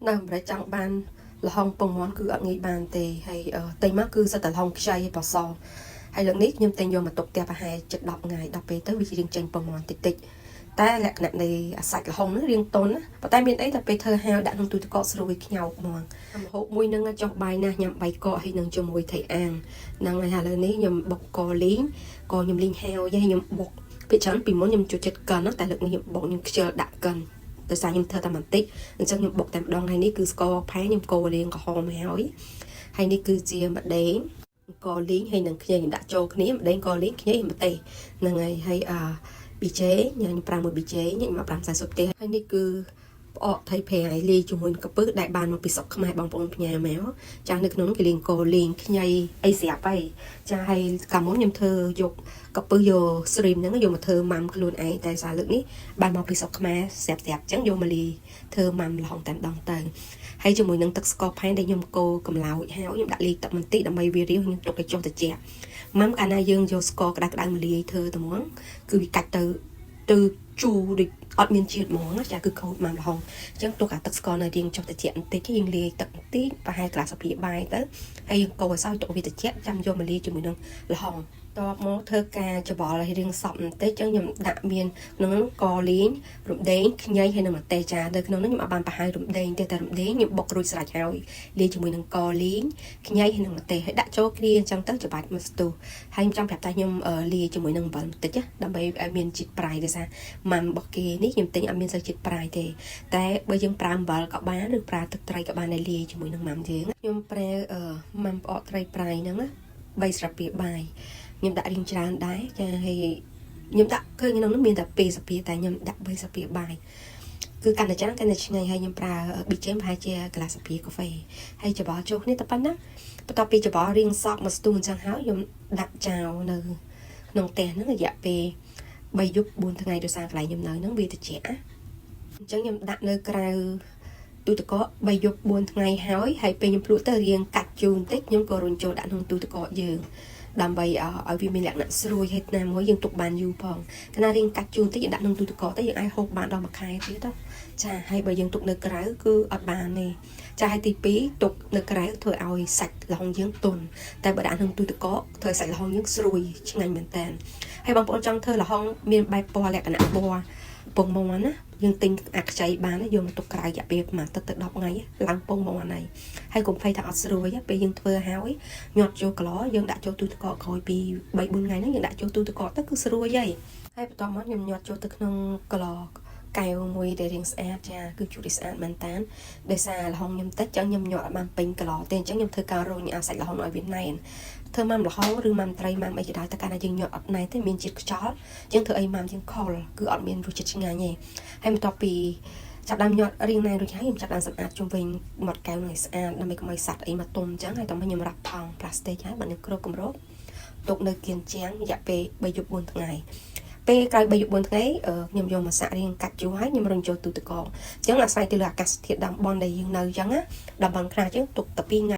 នៅប្រចាំបានលហងពងមាន់គឺអត់ងាយបានទេហើយតែមកគឺសិតតែលហងខ្ចីបសហើយលើកនេះខ្ញុំតែងយកមកទុកផ្ទះប្រហែលជិត10ថ្ងៃដល់ពេលទៅវារៀងចេញពងមាន់តិចតិចតែលក្ខណៈនៃអាសាច់លហងនេះរៀងទន់ណាប៉ុន្តែមានអីដល់ពេលធ្វើហាវដាក់ក្នុងទូទឹកកកស្រួយខ្ញោកហ្មងម្ហូបមួយនឹងចុះបាយណាស់ញ៉ាំបាយកកហើយនឹងជាមួយថៃអាំងហ្នឹងហើយឥឡូវនេះខ្ញុំបុកកលីងក៏ខ្ញុំលីងហាវហើយខ្ញុំបុកពីច្រើនពីមុនខ្ញុំជួយចិត្តកិនណាតែលើកនេះខ្ញុំបុកខ្ញុំខ្ជិលដាក់កិនដោយសារខ្ញុំធ្វើតែបន្តិចអញ្ចឹងខ្ញុំបុកតែម្ដងហើយនេះគឺស្ករផែខ្ញុំកូរលាងក្រហមហើយនេះគឺជាម្ដេងកលីងហើយនឹងខ្ញីខ្ញុំដាក់ចូលគ្នាម្ដេងកលីងខ្ញីម្ទេសហ្នឹងហើយប៊ីចេញ៉ាំប្រាំមួយប៊ីចេញ៉ាំមក540ទេហើយនេះគឺផ្អកថៃប្រៃលីជាមួយនឹងកាពឹសដែលបានមកពីស្រុកខ្មែរបងប្អូនផ្ញើមកចានៅក្នុងគេលីងកលីងខ្ញីអីស្រាប់ហើយចាហើយកាលមុនខ្ញុំធ្វើយកកាពឹសយកស្រីមហ្នឹងយកមកធ្វើម៉ាំខ្លួនឯងតែសារលើកនេះបានមកពីស្រុកខ្មែរស្រាប់អញ្ចឹងយកមកលីធ្វើម៉ាំលហងតែម្ដងទៅហើយជាមួយនឹងទឹកស្ករផែនដែលខ្ញុំកូរកម្លោចហើយខ្ញុំដាក់លីទឹកបន្តិចដើម្បីវារាវខ្ញុំទុកឲ្យចុះត្រជាក់ម៉ាំកាលណាយើងយកស្ករក្តៅៗមកលាយធ្វើត្មងគឺវាកាច់ទៅជូរដូចអត់មានជាតិហ្មងចាគឺខូចម៉ាំលហងអញ្ចឹងទុកអាទឹកស្ករនៅរៀងចុះត្រជាក់បន្តិចយើងលាយទឹកបន្តិចប្រហែលក្រាស់ស្លាបព្រាបាយទៅហើយយើងកូរឲ្យសោយទុកវាត្រជាក់ចាំយកមកលាយជាមួយនឹងលហងតបមកធ្វើការច្បល់ឲ្យរៀងសប់បន្តិចអញ្ចឹងខ្ញុំដាក់មានក្នុងនោះកលីងរំដេងខ្ញីហើយនិងម្ទេសចានៅក្នុងនោះខ្ញុំអត់បានបង្ហាញរំដេងទេតែរំដេងខ្ញុំបុករួចស្រេចហើយលាយជាមួយនឹងកលីងខ្ញីហើយនិងម្ទេសហើយដាក់ចូលគ្នាអញ្ចឹងទៅច្បាច់មកស្ទុះហើយខ្ញុំចង់ប្រាប់ថាខ្ញុំលាយជាមួយនឹងអំបិលបន្តិចដើម្បីឲ្យមានជាតិប្រៃដោយសារម៉ាំរបស់គេនេះខ្ញុំទិញអត់មានសូវជាតិប្រៃទេតែបើយើងប្រើអំបិលក៏បានឬប្រើទឹកត្រីក៏បានដែរលាយជាមួយនឹងម៉ាំយើងខ្ញុំប្រើម៉ាំផ្អកត្រីប្រៃហ្នឹងណា3ស្លាបព្រាបាយខ្ញុំដាក់រៀងច្រើនដែរចាហើយខ្ញុំដាក់ឃើញក្នុងនោះមានតែ2ស្លាបព្រាតែខ្ញុំដាក់3ស្លាបព្រាបាយគឺកាន់តែច្រើនកាន់តែឆ្ងាញ់ហើយខ្ញុំប្រើប៊ីចេងប្រហែលជាកន្លះស្លាបព្រាកាហ្វេហើយច្បល់ចូលគ្នាតែប៉ុណ្ណាបន្ទាប់ពីច្បល់រៀងសក់មកស្ទុះអញ្ចឹងហើយខ្ញុំដាក់ចោលនៅក្នុងផ្ទះហ្នឹងរយៈពេល3យប់4ថ្ងៃដោយសារកន្លែងខ្ញុំនៅហ្នឹងវាត្រជាក់អញ្ចឹងខ្ញុំដាក់នៅក្រៅទូទឹកកក3យប់4ថ្ងៃហើយពេលខ្ញុំភ្លក់ទៅរៀងកាច់ជូរបន្តិចខ្ញុំក៏រុញចូលដាក់ក្នុងទូទឹកកកយើងដើម្បីឲ្យវាមានលក្ខណៈស្រួយហើយណាមួយយើងទុកបានយូរផងកាលណារៀងកាច់ជូរបន្តិចយើងដាក់ក្នុងទូទឹកកកទៅយើងអាចហូបបានដល់1ខែទៀតចាហើយបើយើងទុកនៅក្រៅគឺអត់បានទេចាហើយទី2ទុកនៅក្រៅធ្វើឲ្យសាច់ល្ហុងយើងទន់តែបើដាក់ក្នុងទូទឹកកកធ្វើឲ្យសាច់ល្ហុងយើងស្រួយឆ្ងាញ់មែនតើហើយបងប្អូនចង់ធ្វើល្ហុងមានបែបពណ៌លក្ខណៈពណ៌ពងមាន់ណាយើងទិញអាខ្ចីបានយកមកទុកក្រៅរយៈពេលប្រហែលទៅ10ថ្ងៃឡើងពងមាន់ហើយកុំភ័យថាអត់ស្រួយពេលយើងធ្វើហើយញាត់ចូលក្លោយើងដាក់ចូលទូទឹកកកក្រោយពី3 4ថ្ងៃហ្នឹងយើងដាក់ចូលទូទឹកកកទៅគឺស្រួយហើយបន្ទាប់មកខ្ញុំញាត់ចូលទៅក្នុងក្លោកែវមួយដែលរាងស្អាតចាគឺជូរស្អាតមែនតានដោយសារល្ហុងខ្ញុំតិចចឹងខ្ញុំញាត់អត់បានពេញក្លោទេអញ្ចឹងខ្ញុំធ្វើការរុញអាសាច់ល្ហុងឲ្យវាណែនធ្វើម៉ាំល្ហុងឬម៉ាំត្រីម៉ាំអីក៏ដោយតែកាលណាយើងញាត់អត់ណែនទេមានជាតិខ្យល់យើងធ្វើអីម៉ាំយើងខុលគឺអត់មានរសជាតិឆ្ងាញ់ទេហើយបន្ទាប់ពីចាប់ដើមញាត់រៀងណែនរួចហើយខ្ញុំចាប់ដើមសម្អាតជុំវិញមាត់កែវនឹងឲ្យស្អាតដើម្បីកុំឲ្យសត្វអីមកទុំអញ្ចឹងហើយតោះខ្ញុំរ៉ាប់ថង់ផ្លាស្ទិកហើយបើនៅគ្រប់គម្របទុកនៅគៀនជាងរយៈពេល3យប់4ថ្ងៃពេលក្រោយ3យប់4ថ្ងៃខ្ញុំយកមកសាក់រៀងកាច់ជូរហើយខ្ញុំរុញចូលទូទឹកកកអញ្ចឹងអាស្រ័យទៅលើអាកាសធាតុតំបន់ដែលយើងនៅអញ្ចឹងណាតំបន់ខ្លះអញ្ចឹងទុកតែ2ថ្ងៃ